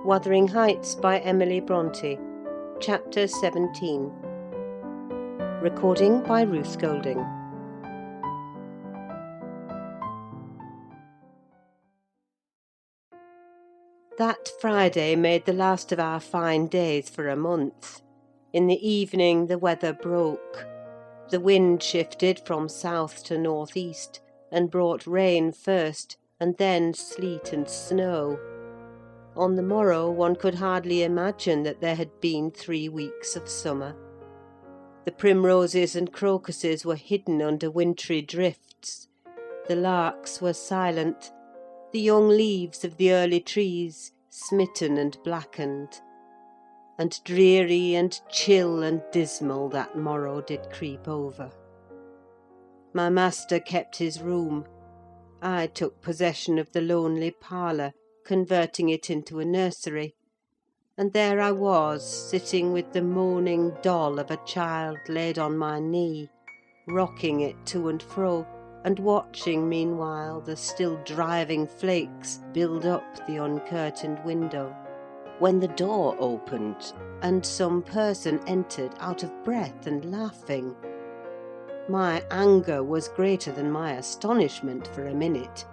Wuthering Heights by Emily Brontë, Chapter 17. Recording by Ruth Golding. That Friday made the last of our fine days for a month. In the evening the weather broke. The wind shifted from south to north-east, and brought rain first, and then sleet and snow. On the morrow one could hardly imagine that there had been 3 weeks of summer. The primroses and crocuses were hidden under wintry drifts. The larks were silent, the young leaves of the early trees smitten and blackened. And dreary and chill and dismal that morrow did creep over. My master kept his room. I took possession of the lonely parlour, converting it into a nursery, and there I was, sitting with the moaning doll of a child laid on my knee, rocking it to and fro, and watching meanwhile the still driving flakes build up the uncurtained window, when the door opened, and some person entered out of breath and laughing. My anger was greater than my astonishment for a minute.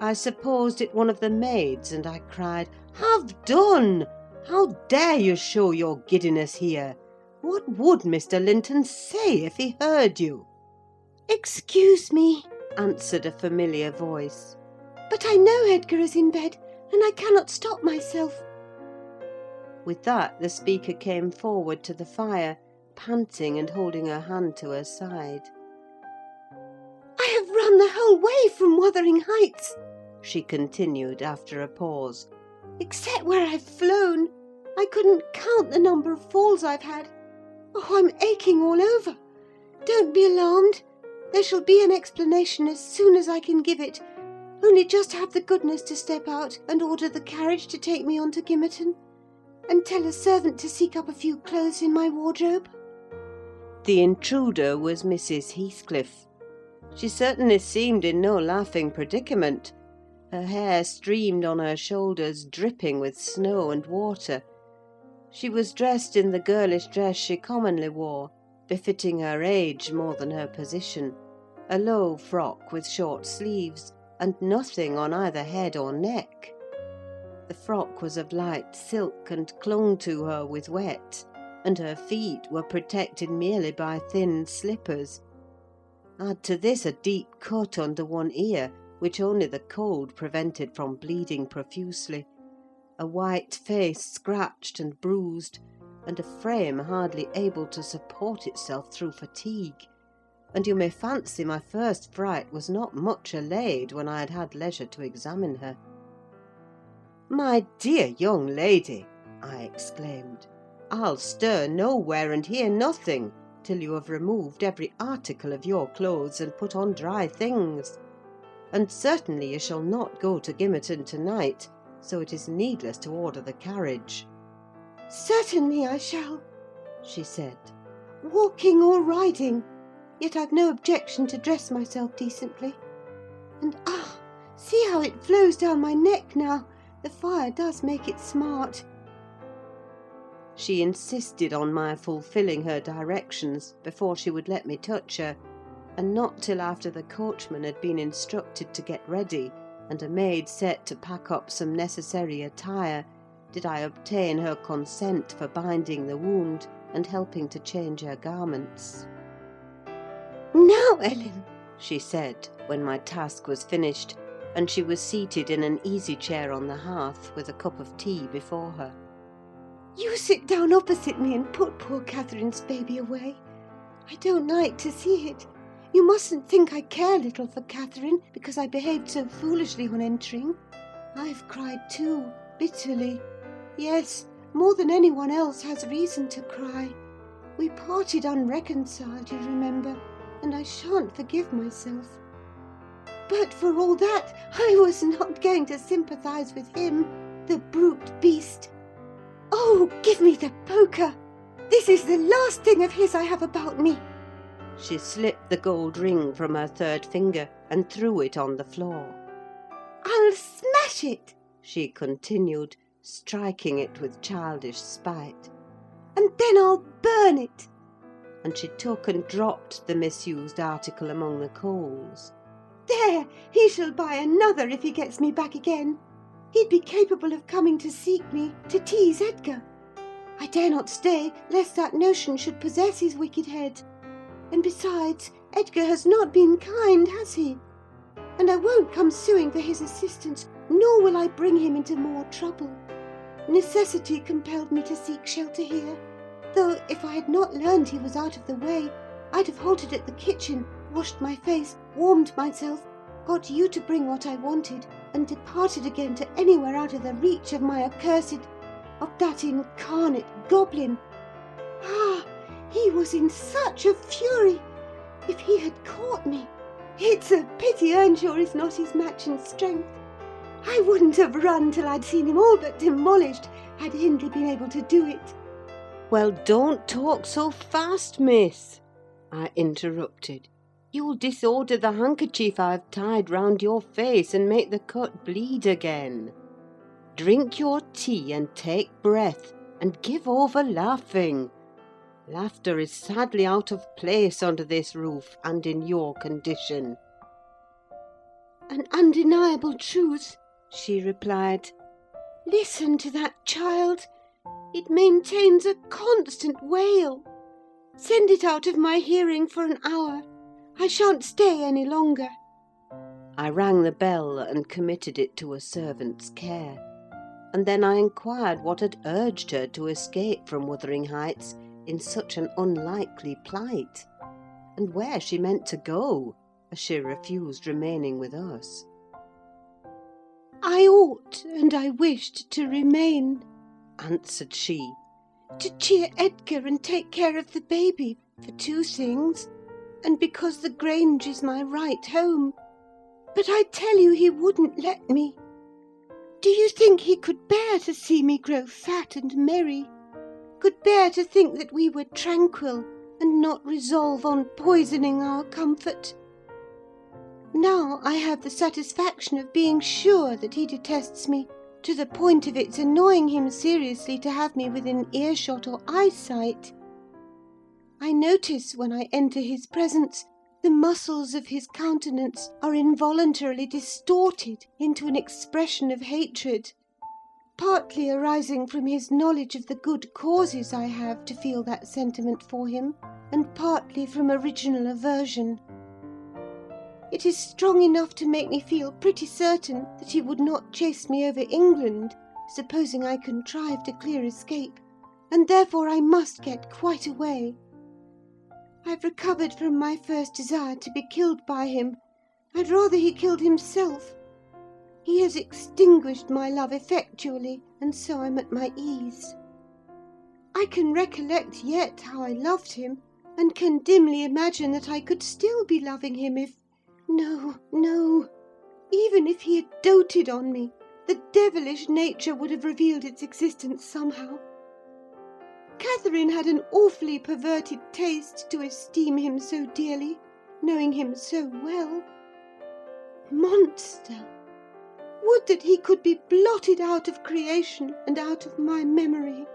I supposed it one of the maids, and I cried, "Have done! How dare you show your giddiness here? What would Mr. Linton say if he heard you?" "Excuse me," answered a familiar voice. "but I know Edgar is in bed, and I cannot stop myself." With that the speaker came forward to the fire, panting and holding her hand to her side. "I have run the whole way from Wuthering Heights," she continued after a pause, "except where I've flown. I couldn't count the number of falls I've had. Oh, I'm aching all over. Don't be alarmed. There shall be an explanation as soon as I can give it. Only just have the goodness to step out and order the carriage to take me on to Gimmerton, and tell a servant to seek up a few clothes in my wardrobe." The intruder was Mrs. Heathcliff. She certainly seemed in no laughing predicament. Her hair streamed on her shoulders, dripping with snow and water. She was dressed in the girlish dress she commonly wore, befitting her age more than her position, a low frock with short sleeves, and nothing on either head or neck. The frock was of light silk, and clung to her with wet, and her feet were protected merely by thin slippers. Add to this a deep cut under one ear, which only the cold prevented from bleeding profusely, a white face scratched and bruised, and a frame hardly able to support itself through fatigue, and you may fancy my first fright was not much allayed when I had had leisure to examine her. "My dear young lady," I exclaimed, "I'll stir nowhere and hear nothing till you have removed every article of your clothes and put on dry things. And certainly you shall not go to Gimmerton to-night, so it is needless to order the carriage." "Certainly I shall," she said, "walking or riding. Yet I've no objection to dress myself decently. And see how it flows down my neck now. The fire does make it smart." She insisted on my fulfilling her directions before she would let me touch her, and not till after the coachman had been instructed to get ready, and a maid set to pack up some necessary attire, did I obtain her consent for binding the wound and helping to change her garments. "Now, Ellen," she said, when my task was finished, and she was seated in an easy-chair on the hearth, with a cup of tea before her, "you sit down opposite me and put poor Catherine's baby away. I don't like to see it. You mustn't think I care little for Catherine, because I behaved so foolishly on entering. I've cried too, bitterly. Yes, more than anyone else has reason to cry. We parted unreconciled, you remember, and I shan't forgive myself. But for all that, I was not going to sympathise with him, the brute beast. Oh, give me the poker! This is the last thing of his I have about me." She slipped the gold ring from her third finger and threw it on the floor. "I'll smash it," she continued, striking it with childish spite. "And then I'll burn it." And she took and dropped the misused article among the coals. "There, he shall buy another if he gets me back again. He'd be capable of coming to seek me, to tease Edgar. I dare not stay, lest that notion should possess his wicked head. And besides, Edgar has not been kind, has he? And I won't come suing for his assistance, nor will I bring him into more trouble. Necessity compelled me to seek shelter here, though if I had not learned he was out of the way, I'd have halted at the kitchen, washed my face, warmed myself, got you to bring what I wanted, and departed again to anywhere out of the reach of my of that incarnate goblin. Ah, he was in such a fury! If he had caught me, it's a pity Earnshaw is not his match in strength. I wouldn't have run till I'd seen him all but demolished, had Hindley been able to do it." "Well, don't talk so fast, miss," I interrupted. "You'll disorder the handkerchief I've tied round your face and make the cut bleed again. Drink your tea and take breath, and give over laughing. Laughter is sadly out of place under this roof and in your condition." "An undeniable truth," she replied. "Listen to that child. It maintains a constant wail. Send it out of my hearing for an hour. I shan't stay any longer." I rang the bell and committed it to a servant's care. And then I inquired what had urged her to escape from Wuthering Heights in such an unlikely plight, and where she meant to go, as she refused remaining with us. "I ought and I wished to remain," answered she. "To cheer Edgar and take care of the baby, for two things, and because the Grange is my right home. But I tell you he wouldn't let me. Do you think he could bear to see me grow fat and merry? Could bear to think that we were tranquil, and not resolve on poisoning our comfort? Now I have the satisfaction of being sure that he detests me, to the point of its annoying him seriously to have me within earshot or eyesight. I notice, when I enter his presence, the muscles of his countenance are involuntarily distorted into an expression of hatred, partly arising from his knowledge of the good causes I have to feel that sentiment for him, and partly from original aversion. It is strong enough to make me feel pretty certain that he would not chase me over England, supposing I contrived a clear escape, and therefore I must get quite away. I've recovered from my first desire to be killed by him. I'd rather he killed himself. He has extinguished my love effectually, and so I'm at my ease. I can recollect yet how I loved him, and can dimly imagine that I could still be loving him if... No, no! Even if he had doted on me, the devilish nature would have revealed its existence somehow. Catherine had an awfully perverted taste to esteem him so dearly, knowing him so well. Monster! Would that he could be blotted out of creation and out of my memory.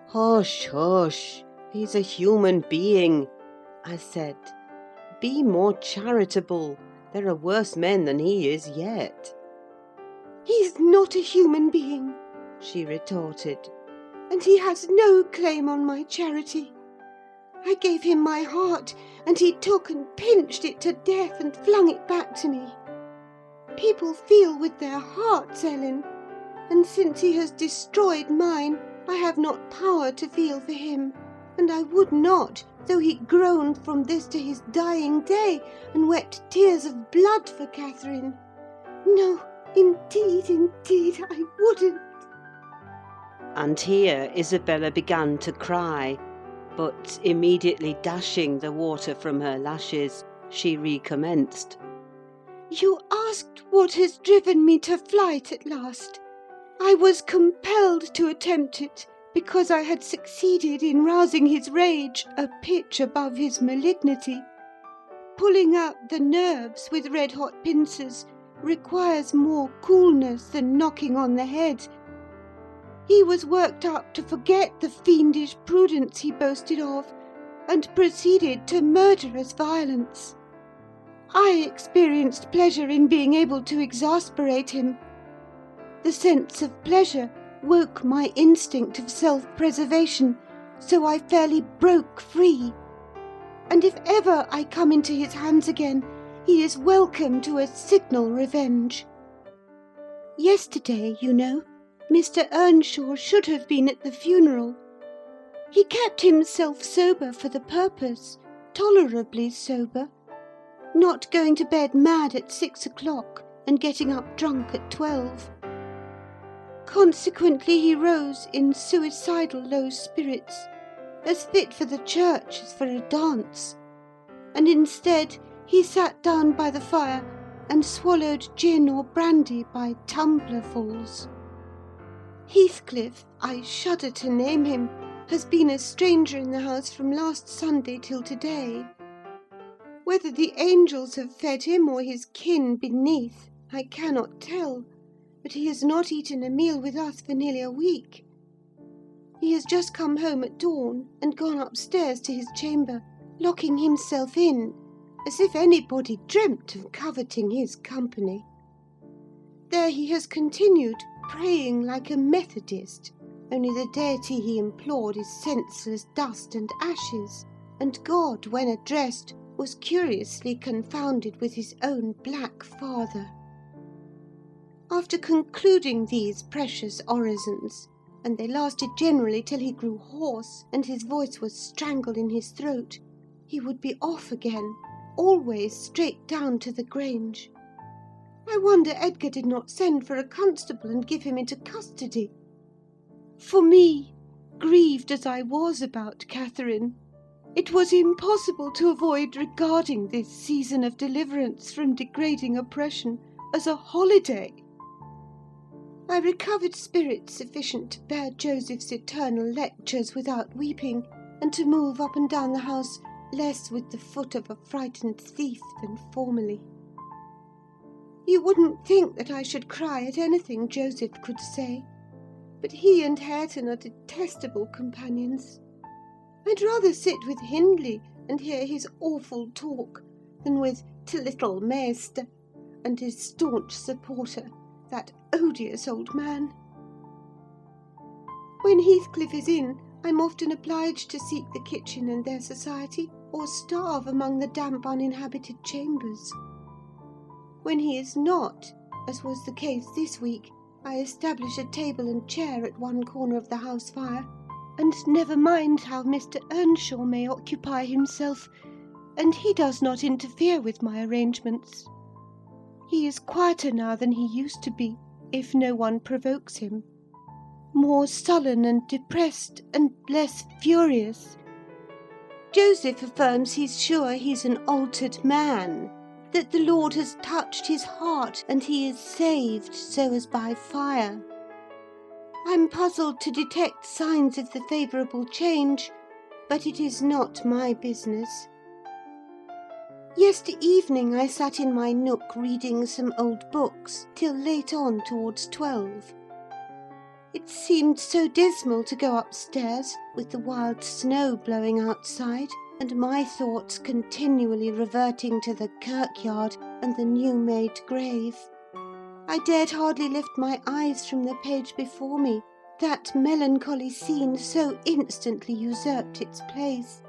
"Hush, hush! He's a human being," I said. "Be more charitable. There are worse men than he is yet." "He's not a human being," she retorted, "and he has no claim on my charity. I gave him my heart, and he took and pinched it to death and flung it back to me. People feel with their hearts, Ellen, and since he has destroyed mine, I have not power to feel for him, and I would not, though he groaned from this to his dying day, and wept tears of blood for Catherine. No, indeed, indeed, I wouldn't." And here Isabella began to cry, but immediately dashing the water from her lashes, she recommenced. "You asked what has driven me to flight at last. I was compelled to attempt it, because I had succeeded in rousing his rage a pitch above his malignity. Pulling out the nerves with red-hot pincers requires more coolness than knocking on the head, He was worked up to forget the fiendish prudence he boasted of, and proceeded to murderous violence. I experienced pleasure in being able to exasperate him. The sense of pleasure woke my instinct of self-preservation, so I fairly broke free. And if ever I come into his hands again, he is welcome to a signal revenge. Yesterday, you know, Mr. Earnshaw should have been at the funeral. He kept himself sober for the purpose, tolerably sober, not going to bed mad at 6 o'clock and getting up drunk at 12. Consequently, he rose in suicidal low spirits, as fit for the church as for a dance, and instead he sat down by the fire and swallowed gin or brandy by tumblerfuls. Heathcliff, I shudder to name him, has been a stranger in the house from last Sunday till to-day. Whether the angels have fed him or his kin beneath, I cannot tell, but he has not eaten a meal with us for nearly a week. He has just come home at dawn and gone upstairs to his chamber, locking himself in, as if anybody dreamt of coveting his company. There he has continued, praying like a Methodist, only the deity he implored is senseless dust and ashes, and God, when addressed, was curiously confounded with his own black father. After concluding these precious orisons, and they lasted generally till he grew hoarse and his voice was strangled in his throat, he would be off again, always straight down to the Grange. I wonder Edgar did not send for a constable and give him into custody. For me, grieved as I was about Catherine, it was impossible to avoid regarding this season of deliverance from degrading oppression as a holiday. I recovered spirits sufficient to bear Joseph's eternal lectures without weeping, and to move up and down the house less with the foot of a frightened thief than formerly. You wouldn't think that I should cry at anything Joseph could say, but he and Hareton are detestable companions. I'd rather sit with Hindley and hear his awful talk than with "t' little Maester" and his staunch supporter, that odious old man. When Heathcliff is in, I'm often obliged to seek the kitchen and their society, or starve among the damp uninhabited chambers. When he is not, as was the case this week, I establish a table and chair at one corner of the house fire, and never mind how Mr. Earnshaw may occupy himself, and he does not interfere with my arrangements. He is quieter now than he used to be, if no one provokes him. More sullen and depressed, and less furious. Joseph affirms he's sure he's an altered man, that the Lord has touched his heart, and he is saved so as by fire. I'm puzzled to detect signs of the favourable change, but it is not my business. Yester evening I sat in my nook reading some old books till late on towards 12. It seemed so dismal to go upstairs, with the wild snow blowing outside, and my thoughts continually reverting to the kirkyard and the new-made grave. I dared hardly lift my eyes from the page before me, that melancholy scene so instantly usurped its place.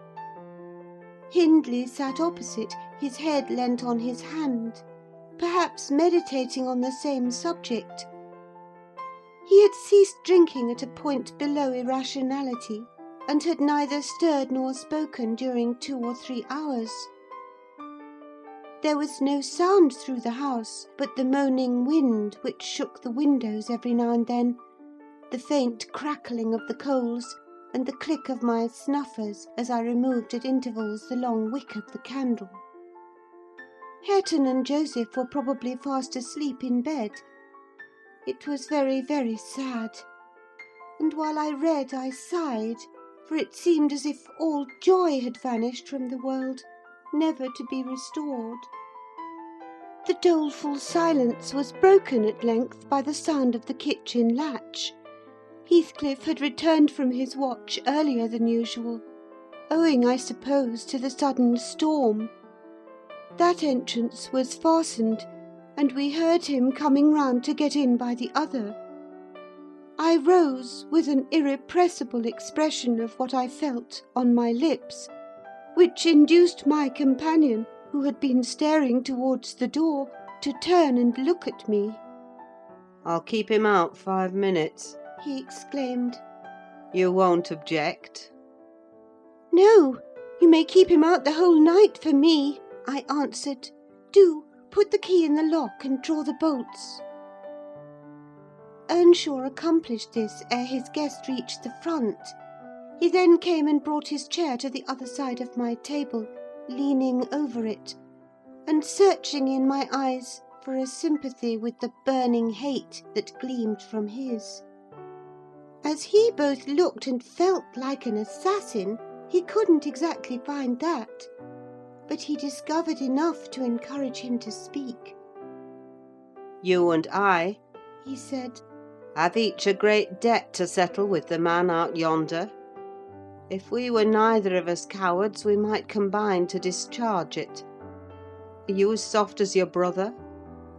Hindley sat opposite, his head leant on his hand, perhaps meditating on the same subject. He had ceased drinking at a point below irrationality, and had neither stirred nor spoken during 2 or 3 hours. There was no sound through the house but the moaning wind which shook the windows every now and then, the faint crackling of the coals, and the click of my snuffers as I removed at intervals the long wick of the candle. Hareton and Joseph were probably fast asleep in bed. It was very, very sad, and while I read I sighed, for it seemed as if all joy had vanished from the world, never to be restored. The doleful silence was broken at length by the sound of the kitchen latch. Heathcliff had returned from his watch earlier than usual, owing, I suppose, to the sudden storm. That entrance was fastened, and we heard him coming round to get in by the other. I rose with an irrepressible expression of what I felt on my lips, which induced my companion, who had been staring towards the door, to turn and look at me. "I'll keep him out 5 minutes," He exclaimed. "You won't object?" "No, you may keep him out the whole night for me," I answered. "Do put the key in the lock and draw the bolts." Earnshaw accomplished this ere his guest reached the front. He then came and brought his chair to the other side of my table, leaning over it, and searching in my eyes for a sympathy with the burning hate that gleamed from his. As he both looked and felt like an assassin, he couldn't exactly find that, but he discovered enough to encourage him to speak. "You and I," He said, "have each a great debt to settle with the man out yonder. If we were neither of us cowards, we might combine to discharge it. Are you as soft as your brother?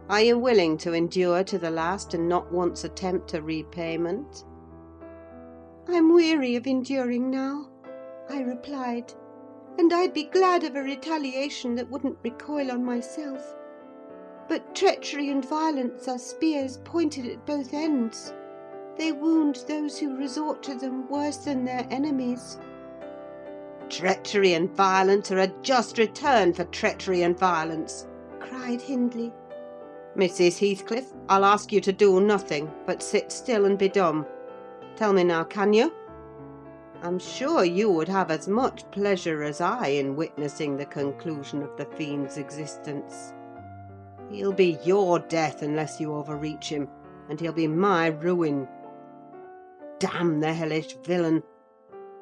Are you willing to endure to the last and not once attempt a repayment?" "I'm weary of enduring now," I replied, "and I'd be glad of a retaliation that wouldn't recoil on myself. But treachery and violence are spears pointed at both ends. They wound those who resort to them worse than their enemies." "Treachery and violence are a just return for treachery and violence," cried Hindley. "Mrs. Heathcliff, I'll ask you to do nothing, but sit still and be dumb. Tell me now, can you? I'm sure you would have as much pleasure as I in witnessing the conclusion of the fiend's existence. He'll be your death unless you overreach him, and he'll be my ruin. Damn the hellish villain!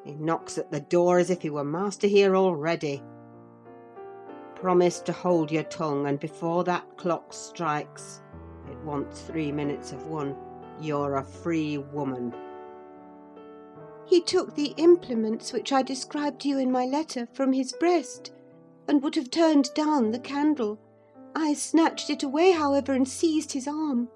He knocks at the door as if he were master here already. Promise to hold your tongue, and before that clock strikes, it wants 3 minutes of 1, you're a free woman." He took the implements which I described to you in my letter from his breast, and would have turned down the candle. I snatched it away, however, and seized his arm.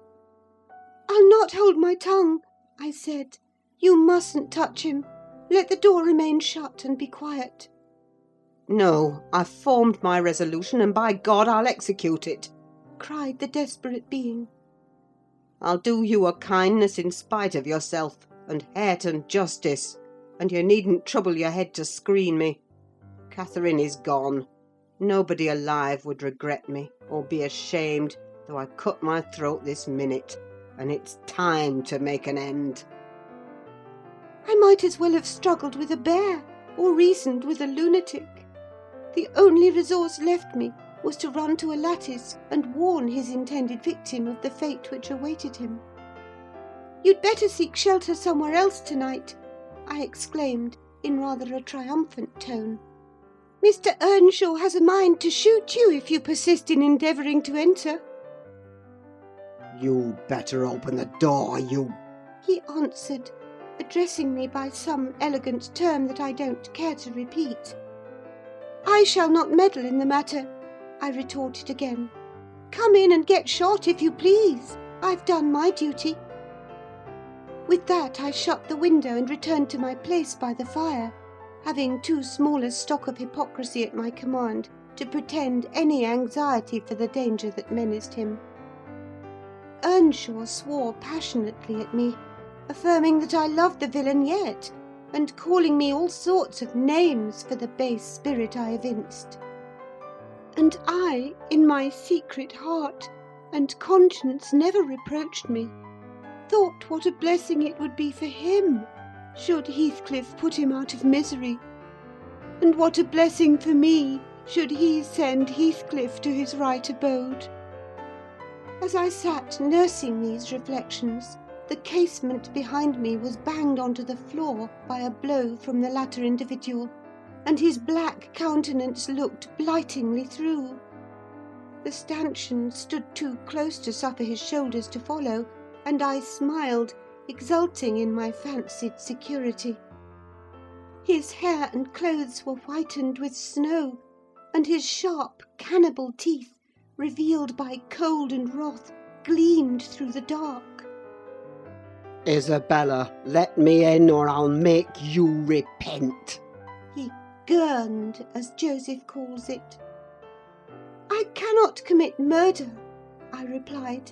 "I'll not hold my tongue," I said. "You mustn't touch him. Let the door remain shut, and be quiet." "No, I've formed my resolution, and by God I'll execute it!" cried the desperate being. "I'll do you a kindness in spite of yourself, and Hareton justice, and you needn't trouble your head to screen me. Catherine is gone. Nobody alive would regret me, or be ashamed, though I cut my throat this minute, and it's time to make an end." I might as well have struggled with a bear, or reasoned with a lunatic. The only resource left me was to run to a lattice and warn his intended victim of the fate which awaited him. "You'd better seek shelter somewhere else tonight," I exclaimed, in rather a triumphant tone. "Mr. Earnshaw has a mind to shoot you if you persist in endeavouring to enter." "You'd better open the door, you—" he answered, addressing me by some elegant term that I don't care to repeat. "I shall not meddle in the matter," I retorted again. "Come in and get shot, if you please. I've done my duty." With that I shut the window and returned to my place by the fire, having too small a stock of hypocrisy at my command to pretend any anxiety for the danger that menaced him. Earnshaw swore passionately at me, affirming that I loved the villain yet, and calling me all sorts of names for the base spirit I evinced. And I, in my secret heart, and conscience never reproached me, thought what a blessing it would be for him should Heathcliff put him out of misery, and what a blessing for me should he send Heathcliff to his right abode. As I sat nursing these reflections, the casement behind me was banged onto the floor by a blow from the latter individual, and his black countenance looked blightingly through. The stanchion stood too close to suffer his shoulders to follow, and I smiled, exulting in my fancied security. His hair and clothes were whitened with snow, and his sharp cannibal teeth, revealed by cold and wrath, gleamed through the dark. Isabella, let me in or I'll make you repent. He gurned, as Joseph calls it. I cannot commit murder, I replied.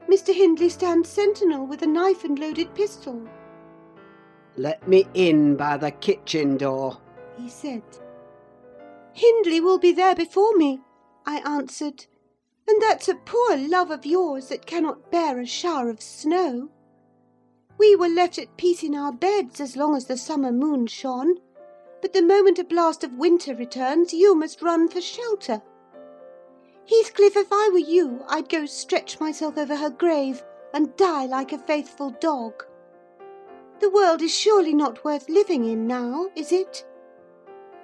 Mr. Hindley stands sentinel with a knife and loaded pistol. Let me in by the kitchen door, he said. Hindley will be there before me, I answered, and that's a poor love of yours that cannot bear a shower of snow. We were left at peace in our beds as long as the summer moon shone, but the moment a blast of winter returns, you must run for shelter. Heathcliff, if I were you, I'd go stretch myself over her grave and die like a faithful dog. The world is surely not worth living in now, is it?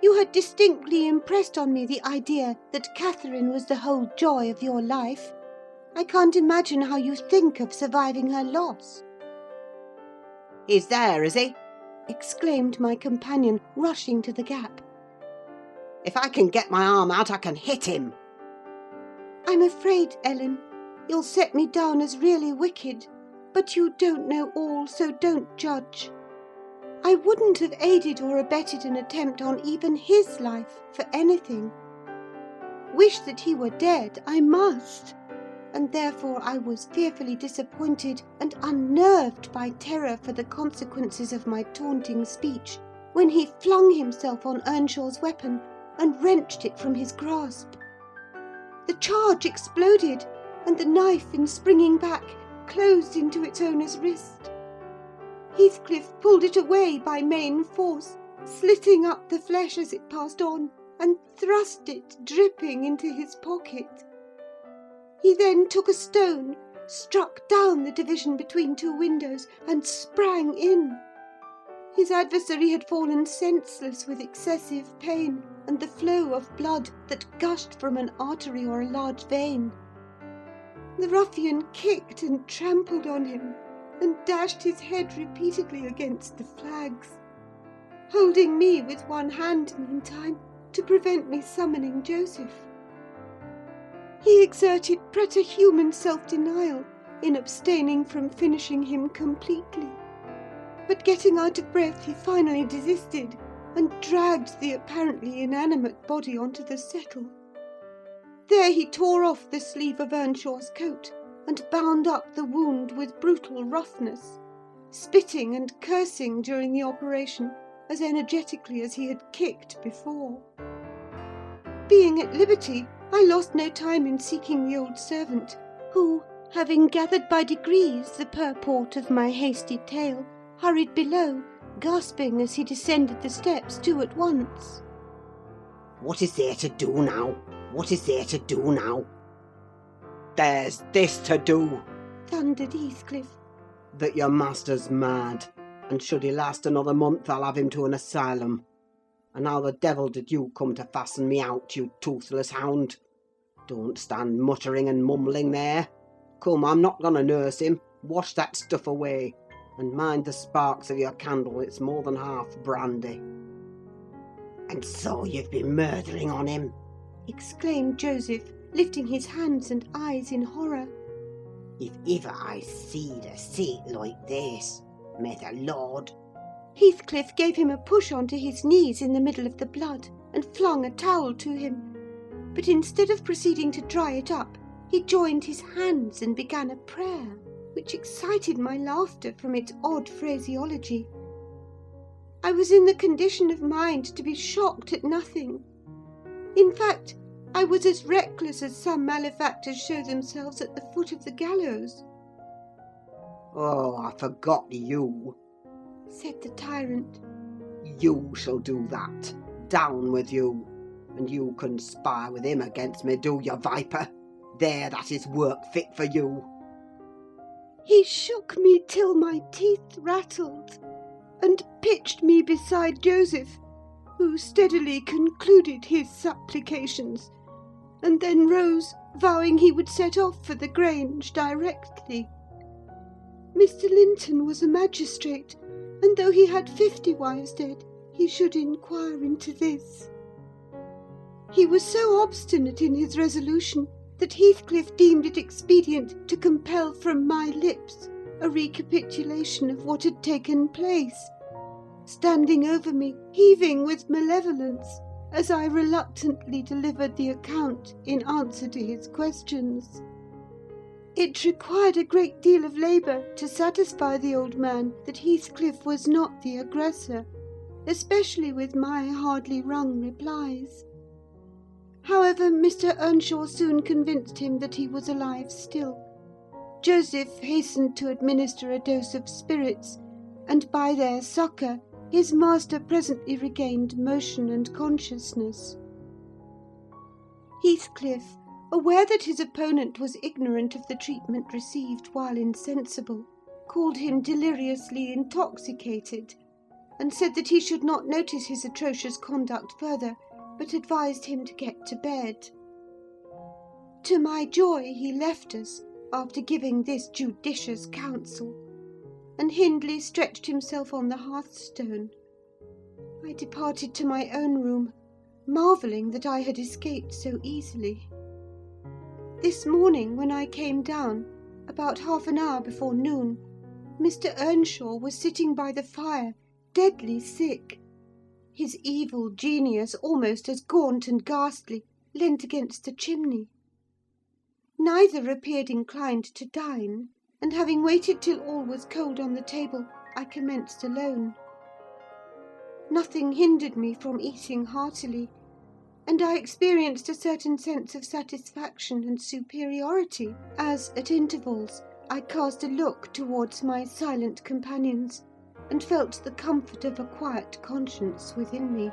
You had distinctly impressed on me the idea that Catherine was the whole joy of your life. I can't imagine how you think of surviving her loss. He's there, is he? Exclaimed my companion, rushing to the gap. If I can get my arm out, I can hit him. I'm afraid, Ellen, you'll set me down as really wicked, but you don't know all, so don't judge. I wouldn't have aided or abetted an attempt on even his life for anything. Wish that he were dead, I must, and therefore I was fearfully disappointed and unnerved by terror for the consequences of my taunting speech, when he flung himself on Earnshaw's weapon and wrenched it from his grasp. The charge exploded, and the knife, in springing back, closed into its owner's wrist. Heathcliff pulled it away by main force, slitting up the flesh as it passed on, and thrust it, dripping, into his pocket. He then took a stone, struck down the division between two windows, and sprang in. His adversary had fallen senseless with excessive pain and the flow of blood that gushed from an artery or a large vein. The ruffian kicked and trampled on him, and dashed his head repeatedly against the flags, holding me with one hand meantime to prevent me summoning Joseph. He exerted preterhuman self-denial in abstaining from finishing him completely, but getting out of breath he finally desisted and dragged the apparently inanimate body onto the settle. There he tore off the sleeve of Earnshaw's coat and bound up the wound with brutal roughness, spitting and cursing during the operation as energetically as he had kicked before. Being at liberty, I lost no time in seeking the old servant, who, having gathered by degrees the purport of my hasty tale, hurried below, gasping as he descended the steps 2 at once. What is there to do now? What is there to do now? There's this to do, thundered Heathcliff. That your master's mad, and should he last another month, I'll have him to an asylum. And how the devil did you come to fasten me out, you toothless hound? Don't stand muttering and mumbling there. Come, I'm not going to nurse him. Wash that stuff away. And mind the sparks of your candle, it's more than half brandy. And so you've been murdering on him? Exclaimed Joseph, lifting his hands and eyes in horror. If ever I seed a sight like this, may the Lord... Heathcliff gave him a push onto his knees in the middle of the blood, and flung a towel to him. But instead of proceeding to dry it up, he joined his hands and began a prayer, which excited my laughter from its odd phraseology. I was in the condition of mind to be shocked at nothing. In fact, I was as reckless as some malefactors show themselves at the foot of the gallows. Oh, I forgot you, said the tyrant. You shall do that. Down with you. And you conspire with him against me, do you, viper? There, that is work fit for you. He shook me till my teeth rattled, and pitched me beside Joseph, who steadily concluded his supplications, and then rose, vowing he would set off for the Grange directly. Mr. Linton was a magistrate, and though he had 50 wives dead, he should inquire into this. He was so obstinate in his resolution that Heathcliff deemed it expedient to compel from my lips a recapitulation of what had taken place, standing over me, heaving with malevolence, as I reluctantly delivered the account in answer to his questions. It required a great deal of labour to satisfy the old man that Heathcliff was not the aggressor, especially with my hardly wrung replies. However, Mr. Earnshaw soon convinced him that he was alive still. Joseph hastened to administer a dose of spirits, and by their succour his master presently regained motion and consciousness. Heathcliff, aware that his opponent was ignorant of the treatment received while insensible, called him deliriously intoxicated, and said that he should not notice his atrocious conduct further, but advised him to get to bed. To my joy he left us, after giving this judicious counsel, and Hindley stretched himself on the hearthstone. I departed to my own room, marvelling that I had escaped so easily. This morning, when I came down, about half an hour before noon, Mr. Earnshaw was sitting by the fire, deadly sick. His evil genius, almost as gaunt and ghastly, leant against the chimney. Neither appeared inclined to dine, and having waited till all was cold on the table, I commenced alone. Nothing hindered me from eating heartily, and I experienced a certain sense of satisfaction and superiority, as, at intervals, I cast a look towards my silent companions, and felt the comfort of a quiet conscience within me.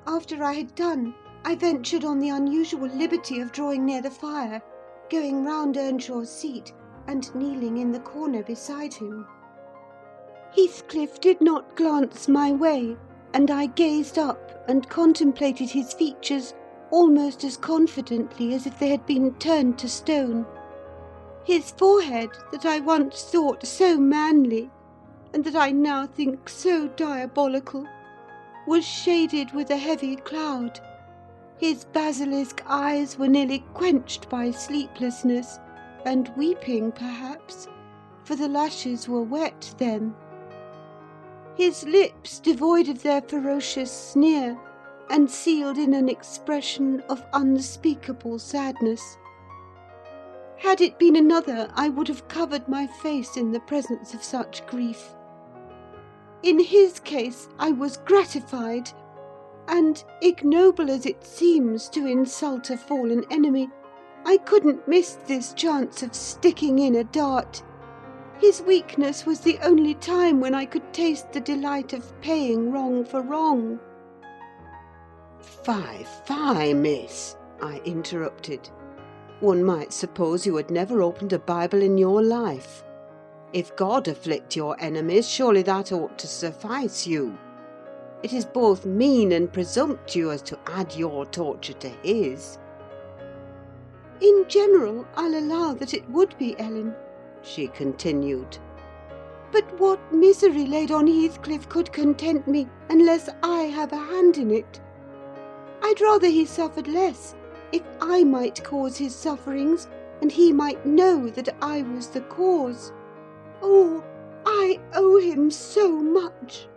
After I had done, I ventured on the unusual liberty of drawing near the fire, going round Earnshaw's seat, and kneeling in the corner beside him. Heathcliff did not glance my way, and I gazed up and contemplated his features almost as confidently as if they had been turned to stone. His forehead, that I once thought so manly, and that I now think so diabolical, was shaded with a heavy cloud. His basilisk eyes were nearly quenched by sleeplessness, and weeping, perhaps, for the lashes were wet then. His lips devoid of their ferocious sneer, and sealed in an expression of unspeakable sadness. Had it been another, I would have covered my face in the presence of such grief. In his case, I was gratified, and, ignoble as it seems to insult a fallen enemy, I couldn't miss this chance of sticking in a dart. His weakness was the only time when I could taste the delight of paying wrong for wrong. Fie, miss, I interrupted. One might suppose you had never opened a Bible in your life. If God afflict your enemies, surely that ought to suffice you. It is both mean and presumptuous to add your torture to his. In general, I'll allow that it would be, Ellen, she continued. But what misery laid on Heathcliff could content me, unless I have a hand in it? I'd rather he suffered less, if I might cause his sufferings, and he might know that I was the cause. Oh, I owe him so much!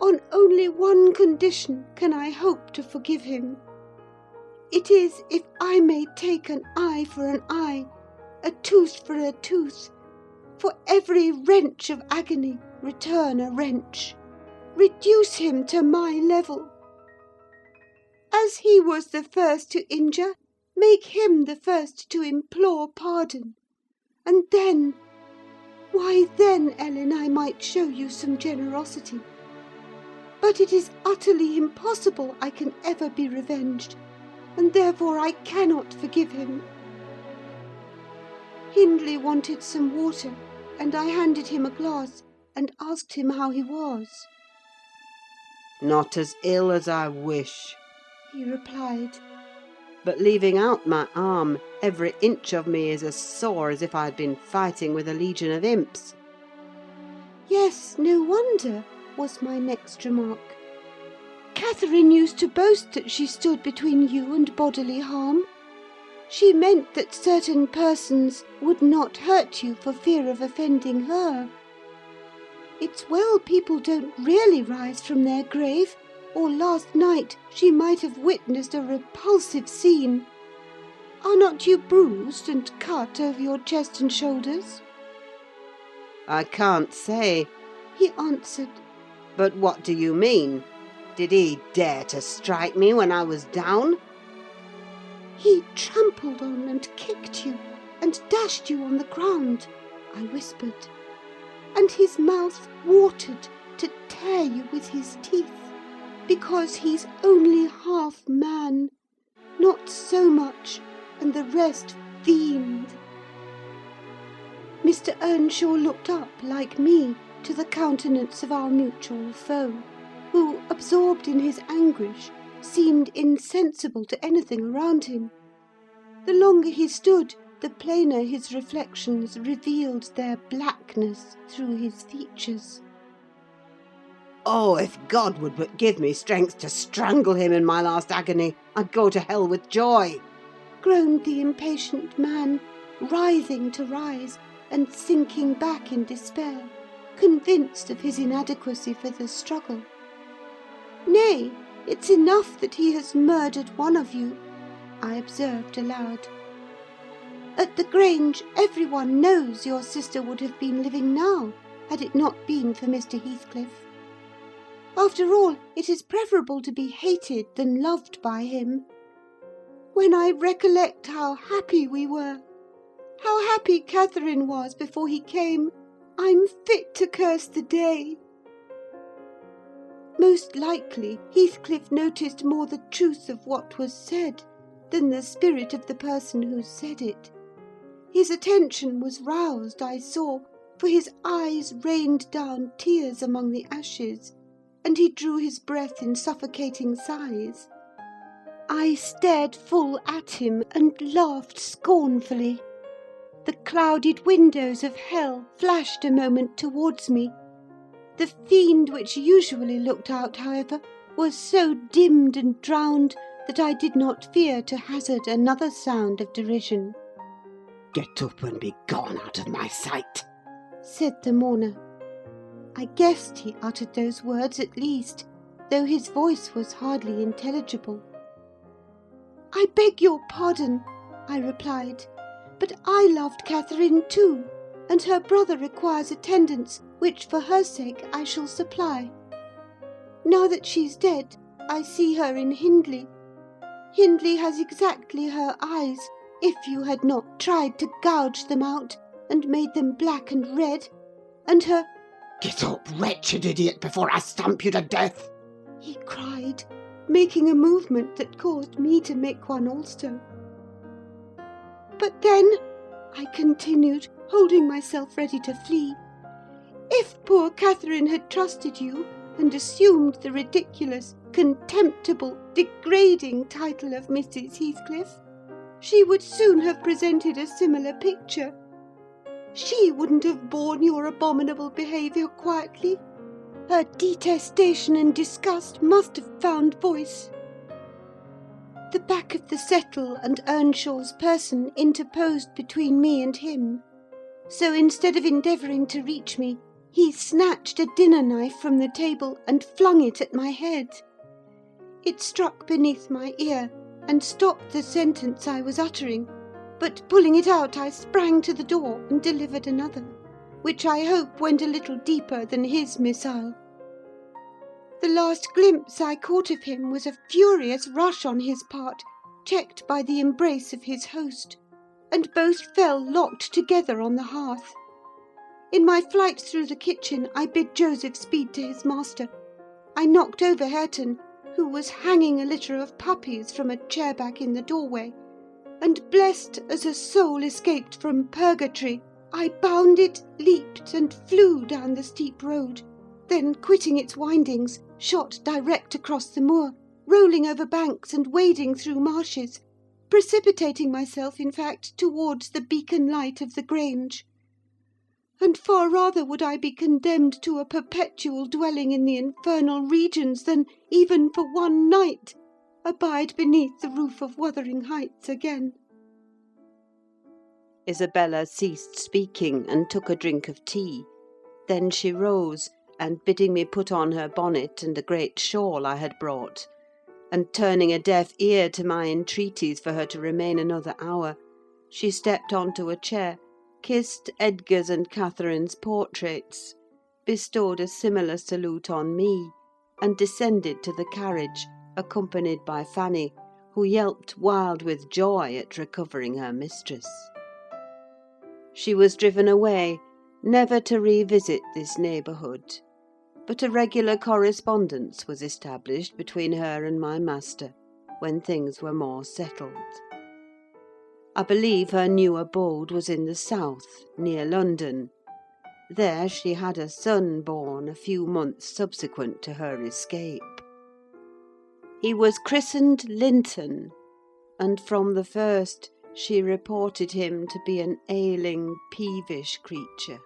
On only one condition can I hope to forgive him. It is if I may take an eye for an eye, a tooth for a tooth. For every wrench of agony, return a wrench. Reduce him to my level. As he was the first to injure, make him the first to implore pardon. And then, why then, Ellen, I might show you some generosity. But it is utterly impossible I can ever be revenged, and therefore I cannot forgive him. Hindley wanted some water, and I handed him a glass, and asked him how he was. Not as ill as I wish, he replied. But leaving out my arm, every inch of me is as sore as if I had been fighting with a legion of imps. Yes, no wonder, was my next remark. Catherine used to boast that she stood between you and bodily harm. She meant that certain persons would not hurt you for fear of offending her. It's well people don't really rise from their grave, or last night she might have witnessed a repulsive scene. Are not you bruised and cut over your chest and shoulders? I can't say. He answered. But what do you mean? Did he dare to strike me when I was down? He trampled on and kicked you, and dashed you on the ground, I whispered, and his mouth watered to tear you with his teeth, because he's only half man, not so much, and the rest fiend. Mr. Earnshaw looked up, like me, to the countenance of our mutual foe, who, absorbed in his anguish, seemed insensible to anything around him. The longer he stood, the plainer his reflections revealed their blackness through his features. Oh, if God would but give me strength to strangle him in my last agony, I'd go to hell with joy, groaned the impatient man, writhing to rise, and sinking back in despair, convinced of his inadequacy for the struggle. Nay, it's enough that he has murdered one of you, I observed aloud. At the Grange, everyone knows your sister would have been living now, had it not been for Mr. Heathcliff. After all, it is preferable to be hated than loved by him. When I recollect how happy we were, how happy Catherine was before he came, I'm fit to curse the day. Most likely, Heathcliff noticed more the truth of what was said than the spirit of the person who said it. His attention was roused, I saw, for his eyes rained down tears among the ashes, and he drew his breath in suffocating sighs. I stared full at him and laughed scornfully. The clouded windows of hell flashed a moment towards me. The fiend which usually looked out, however, was so dimmed and drowned that I did not fear to hazard another sound of derision. Get up and be gone out of my sight, said the mourner. I guessed he uttered those words at least, though his voice was hardly intelligible. I beg your pardon, I replied, but I loved Catherine too, and her brother requires attendance, which for her sake I shall supply. Now that she's dead, I see her in Hindley. Hindley has exactly her eyes, if you had not tried to gouge them out and made them black and red, and her— Get up, wretched idiot, before I stamp you to death, he cried, making a movement that caused me to make one also. But then, I continued, holding myself ready to flee, if poor Catherine had trusted you and assumed the ridiculous, contemptible, degrading title of Mrs. Heathcliff, she would soon have presented a similar picture. She wouldn't have borne your abominable behaviour quietly. Her detestation and disgust must have found voice. The back of the settle and Earnshaw's person interposed between me and him, so instead of endeavouring to reach me, he snatched a dinner knife from the table and flung it at my head. It struck beneath my ear and stopped the sentence I was uttering, but pulling it out I sprang to the door and delivered another, which I hope went a little deeper than his missile. The last glimpse I caught of him was a furious rush on his part, checked by the embrace of his host, and both fell locked together on the hearth. In my flight through the kitchen, I bid Joseph speed to his master. I knocked over Hareton, who was hanging a litter of puppies from a chair-back in the doorway, and blessed as a soul escaped from purgatory, I bounded, leaped, and flew down the steep road, then, quitting its windings, shot direct across the moor, rolling over banks and wading through marshes, precipitating myself, in fact, towards the beacon light of the Grange. And far rather would I be condemned to a perpetual dwelling in the infernal regions than, even for one night, abide beneath the roof of Wuthering Heights again. Isabella ceased speaking and took a drink of tea. Then she rose, and bidding me put on her bonnet and the great shawl I had brought, and turning a deaf ear to my entreaties for her to remain another hour, she stepped on to a chair, kissed Edgar's and Catherine's portraits, bestowed a similar salute on me, and descended to the carriage, accompanied by Fanny, who yelped wild with joy at recovering her mistress. She was driven away, never to revisit this neighbourhood, but a regular correspondence was established between her and my master, when things were more settled. I believe her new abode was in the south, near London. There she had a son born a few months subsequent to her escape. He was christened Linton, and from the first she reported him to be an ailing, peevish creature.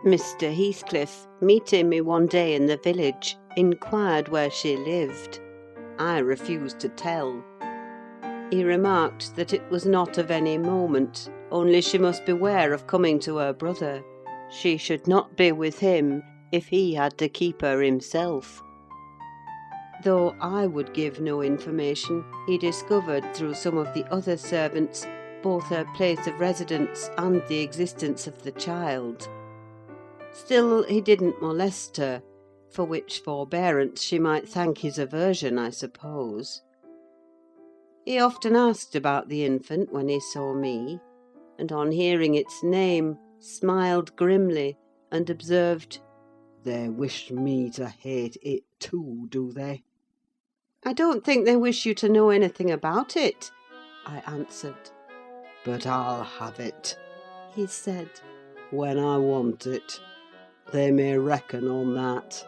Mr. Heathcliff, meeting me one day in the village, inquired where she lived. I refused to tell. He remarked that it was not of any moment, only she must beware of coming to her brother. She should not be with him if he had to keep her himself. Though I would give no information, he discovered through some of the other servants both her place of residence and the existence of the child. Still, he didn't molest her, for which forbearance she might thank his aversion, I suppose. He often asked about the infant when he saw me, and on hearing its name, smiled grimly, and observed, "They wish me to hate it too, do they?" "I don't think they wish you to know anything about it," I answered. "But I'll have it," he said. "when I want it. They may reckon on that."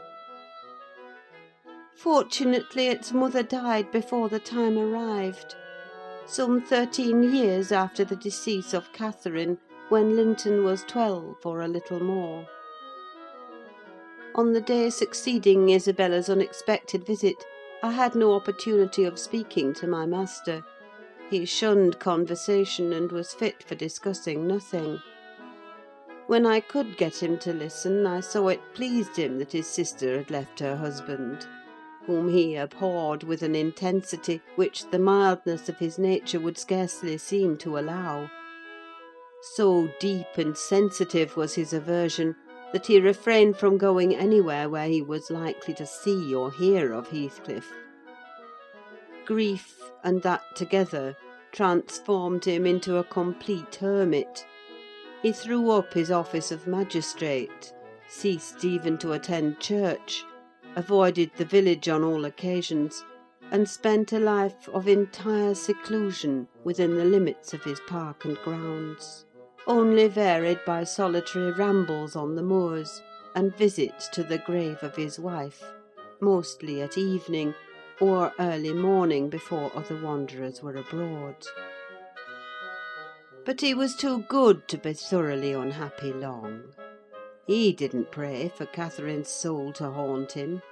Fortunately, its mother died before the time arrived, some 13 years after the decease of Catherine, when Linton was 12 or a little more. On the day succeeding Isabella's unexpected visit, I had no opportunity of speaking to my master. He shunned conversation, and was fit for discussing nothing. When I could get him to listen, I saw it pleased him that his sister had left her husband, whom he abhorred with an intensity which the mildness of his nature would scarcely seem to allow. So deep and sensitive was his aversion, that he refrained from going anywhere where he was likely to see or hear of Heathcliff. Grief, and that together, transformed him into a complete hermit. He threw up his office of magistrate, ceased even to attend church, avoided the village on all occasions, and spent a life of entire seclusion within the limits of his park and grounds, only varied by solitary rambles on the moors, and visits to the grave of his wife, mostly at evening, or early morning before other wanderers were abroad. But he was too good to be thoroughly unhappy long. He didn't pray for Catherine's soul to haunt him.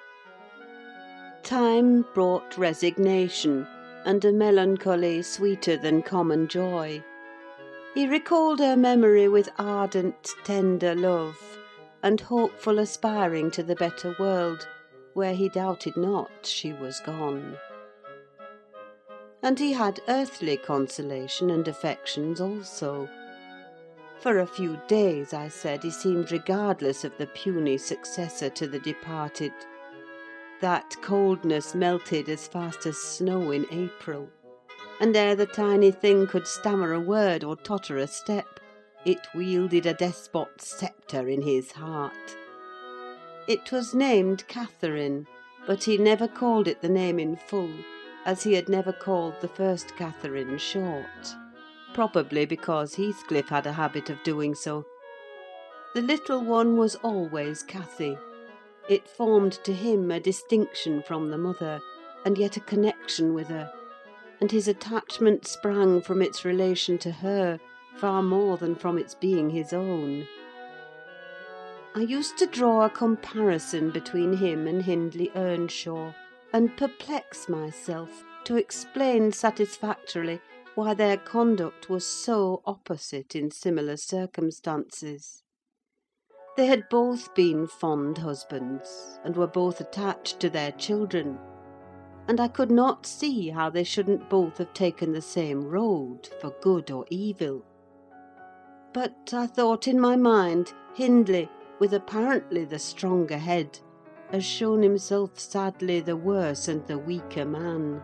Time brought resignation, and a melancholy sweeter than common joy. He recalled her memory with ardent, tender love, and hopeful aspiring to the better world, where he doubted not she was gone. And he had earthly consolation and affections also. For a few days, I said, he seemed regardless of the puny successor to the departed. That coldness melted as fast as snow in April, and ere the tiny thing could stammer a word or totter a step, it wielded a despot's sceptre in his heart. It was named Catherine, but he never called it the name in full, as he had never called the first Catherine short, probably because Heathcliff had a habit of doing so. The little one was always Cathy. It formed to him a distinction from the mother, and yet a connection with her. and his attachment sprang from its relation to her far more than from its being his own. I used to draw a comparison between him and Hindley Earnshaw, and perplex myself to explain satisfactorily why their conduct was so opposite in similar circumstances. They had both been fond husbands, and were both attached to their children, and I could not see how they shouldn't both have taken the same road, for good or evil. But I thought in my mind, Hindley, with apparently the stronger head, has shown himself sadly the worse and the weaker man.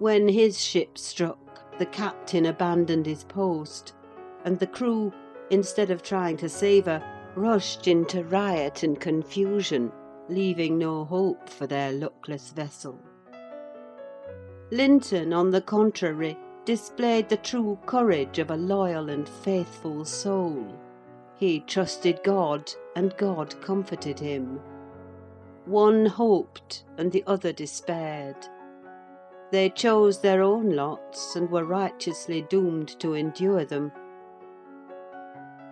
When his ship struck, the captain abandoned his post, and the crew, instead of trying to save her, rushed into riot and confusion, leaving no hope for their luckless vessel. Linton, on the contrary, displayed the true courage of a loyal and faithful soul. He trusted God, and God comforted him. One hoped, and the other despaired. They chose their own lots, and were righteously doomed to endure them.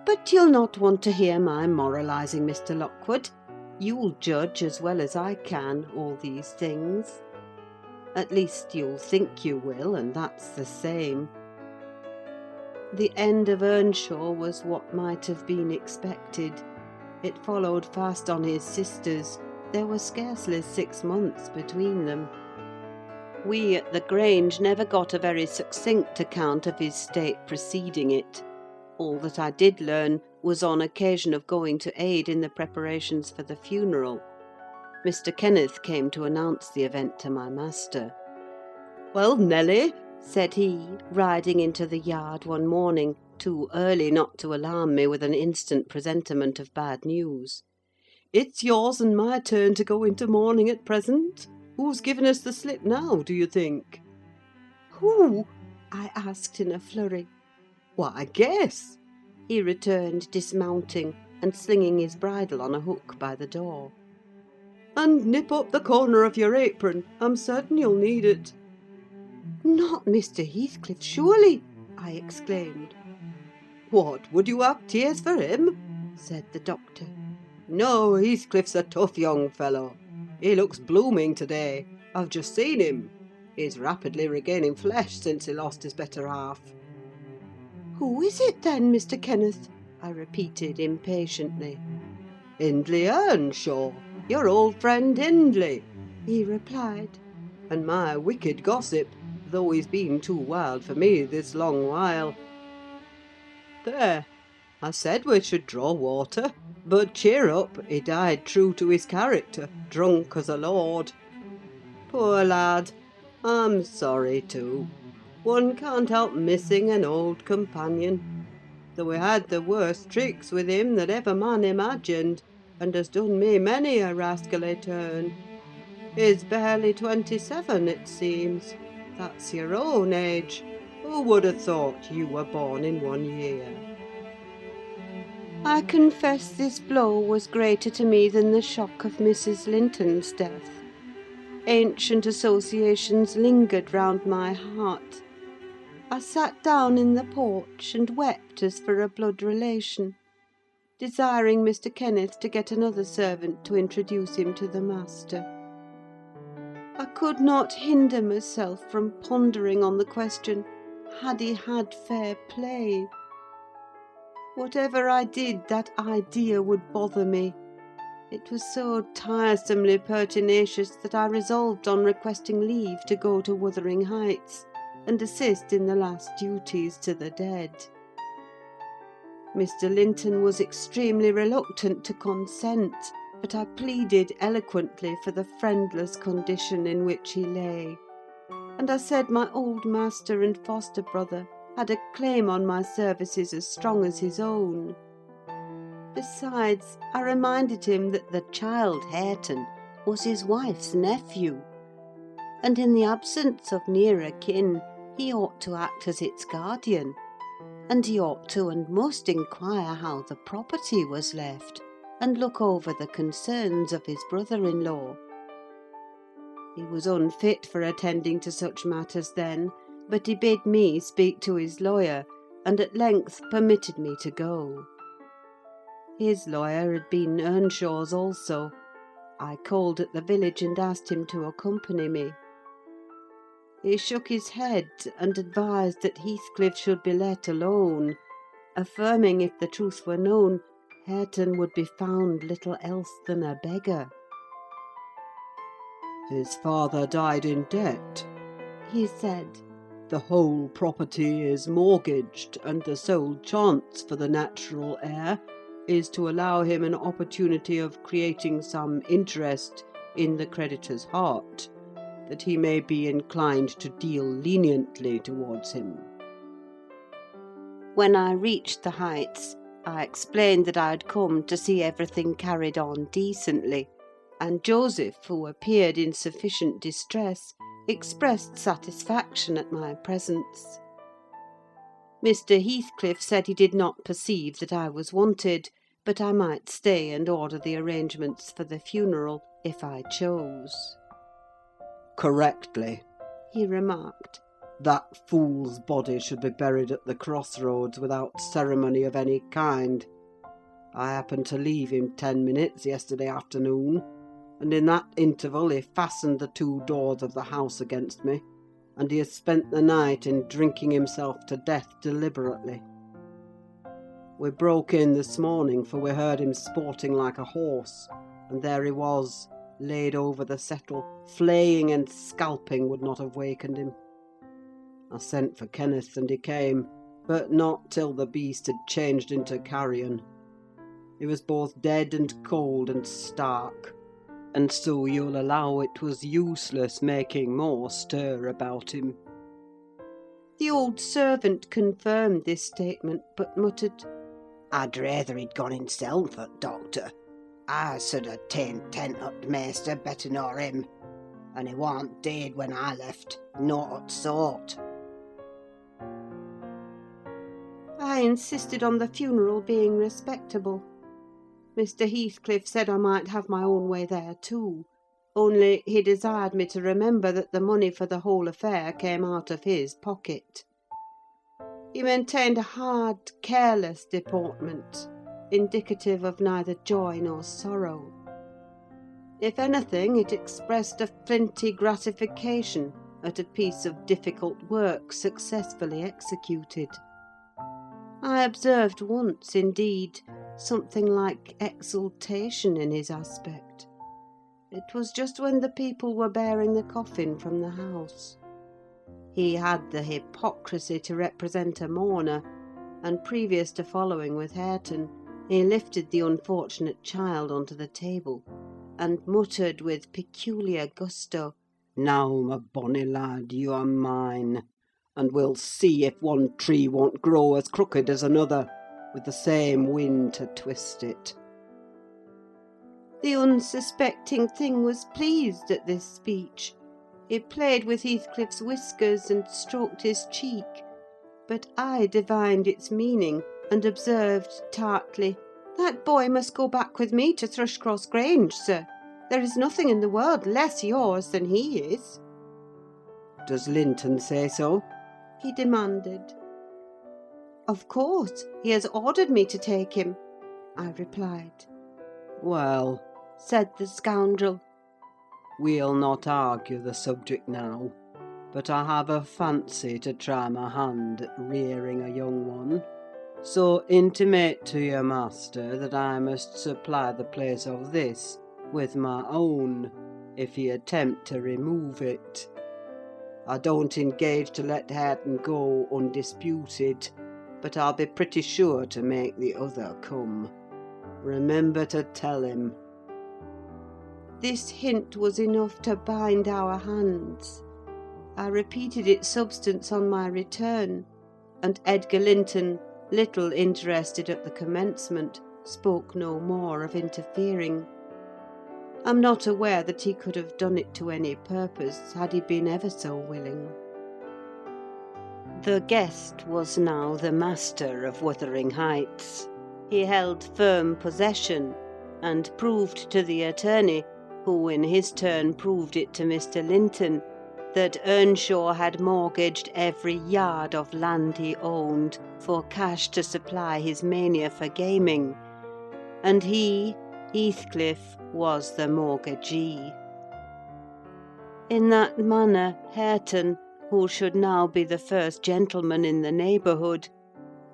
But you'll not want to hear my moralising, Mr. Lockwood. You'll judge as well as I can all these things. At least you'll think you will, and that's the same. The end of Earnshaw was what might have been expected. It followed fast on his sister's. There were scarcely 6 months between them. We at the Grange never got a very succinct account of his state preceding it. All that I did learn was on occasion of going to aid in the preparations for the funeral. Mr. Kenneth came to announce the event to my master. "Well, Nelly," said he, riding into the yard one morning, too early not to alarm me with an instant presentiment of bad news, "it's yours and my turn to go into mourning at present. Who's given us the slip now, do you think?" "Who?" I asked in a flurry. "Why, guess," he returned, dismounting, and slinging his bridle on a hook by the door. "And nip up the corner of your apron. I'm certain you'll need it." "Not Mr. Heathcliff, surely!" I exclaimed. "What, would you have tears for him?" said the doctor. "No, Heathcliff's a tough young fellow. He looks blooming to-day. I've just seen him. He's rapidly regaining flesh since he lost his better half." "Who is it, then, Mr. Kenneth?" I repeated impatiently. "Hindley Earnshaw, your old friend Hindley," he replied, "and my wicked gossip, though he's been too wild for me this long while. There, I said we should draw water, but cheer up, he died true to his character, drunk as a lord. Poor lad, I'm sorry too. One can't help missing an old companion, though he had the worst tricks with him that ever man imagined, and has done me many a rascally turn. He's barely 27, it seems. That's your own age. Who would have thought you were born in one year?" I confess this blow was greater to me than the shock of Mrs. Linton's death. Ancient associations lingered round my heart. I sat down in the porch and wept as for a blood relation, desiring Mr. Kenneth to get another servant to introduce him to the master. I could not hinder myself from pondering on the question, had he had fair play? Whatever I did, that idea would bother me. It was so tiresomely pertinacious that I resolved on requesting leave to go to Wuthering Heights and assist in the last duties to the dead. Mr. Linton was extremely reluctant to consent, but I pleaded eloquently for the friendless condition in which he lay, and I said my old master and foster brother had a claim on my services as strong as his own. Besides, I reminded him that the child Hareton was his wife's nephew, and in the absence of nearer kin, he ought to act as its guardian, and he ought to and must inquire how the property was left, and look over the concerns of his brother-in-law. He was unfit for attending to such matters then, but he bid me speak to his lawyer, and at length permitted me to go. His lawyer had been Earnshaw's also. I called at the village and asked him to accompany me. He shook his head and advised that Heathcliff should be let alone, affirming if the truth were known, Hareton would be found little else than a beggar. His father died in debt, He said. The whole property is mortgaged, and the sole chance for the natural heir is to allow him an opportunity of creating some interest in the creditor's heart, that he may be inclined to deal leniently towards him. When I reached the Heights, I explained that I had come to see everything carried on decently, and Joseph, who appeared in sufficient distress, expressed satisfaction at my presence. Mr. Heathcliff said he did not perceive that I was wanted, but I might stay and order the arrangements for the funeral, if I chose. Correctly, He remarked. That fool's body should be buried at the crossroads without ceremony of any kind. I happened to leave him 10 minutes yesterday afternoon, and in that interval he fastened the 2 doors of the house against me, and he has spent the night in drinking himself to death deliberately. We broke in this morning, for we heard him sporting like a horse, and there he was, laid over the settle, flaying and scalping would not have wakened him. I sent for Kenneth, and he came, but not till the beast had changed into carrion. He was both dead and cold and stark, and so you'll allow it was useless making more stir about him. The old servant confirmed this statement, but muttered, I'd rather he'd gone himself, doctor. I should have ta'en tent up the maister better nor him, and he warn't dead when I left, naught sort. I insisted on the funeral being respectable. Mr. Heathcliff said I might have my own way there too, only he desired me to remember that the money for the whole affair came out of his pocket. He maintained a hard, careless deportment, indicative of neither joy nor sorrow. If anything, it expressed a flinty gratification at a piece of difficult work successfully executed. I observed once, indeed, something like exultation in his aspect. It was just when the people were bearing the coffin from the house. He had the hypocrisy to represent a mourner, and previous to following with Hareton, he lifted the unfortunate child onto the table, and muttered with peculiar gusto, Now, my bonny lad, you are mine, and we'll see if one tree won't grow as crooked as another, with the same wind to twist it. The unsuspecting thing was pleased at this speech. He played with Heathcliff's whiskers and stroked his cheek, but I divined its meaning, and observed tartly, "That boy must go back with me to Thrushcross Grange, sir. There is nothing in the world less yours than he is." Does Linton say so? He demanded. "Of course, he has ordered me to take him," I replied. Well, Said the scoundrel, we'll not argue the subject now, but I have a fancy to try my hand at rearing a young one. So intimate to your master that I must supply the place of this with my own, if he attempt to remove it. I don't engage to let Hareton go undisputed, but I'll be pretty sure to make the other come. Remember to tell him." This hint was enough to bind our hands. I repeated its substance on my return, and Edgar Linton, little interested at the commencement, spoke no more of interfering. I'm not aware that he could have done it to any purpose, had he been ever so willing. The guest was now the master of Wuthering Heights. He held firm possession, and proved to the attorney who in his turn proved it to Mr. Linton, that Earnshaw had mortgaged every yard of land he owned for cash to supply his mania for gaming, and he, Heathcliff, was the mortgagee. In that manner, Hareton, who should now be the first gentleman in the neighbourhood,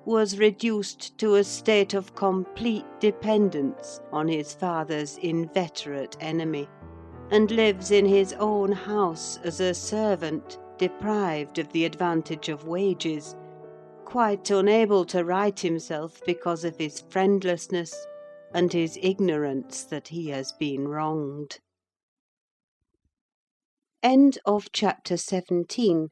was reduced to a state of complete dependence on his father's inveterate enemy, and lives in his own house as a servant, deprived of the advantage of wages, quite unable to right himself because of his friendlessness and his ignorance that he has been wronged. End of chapter 17.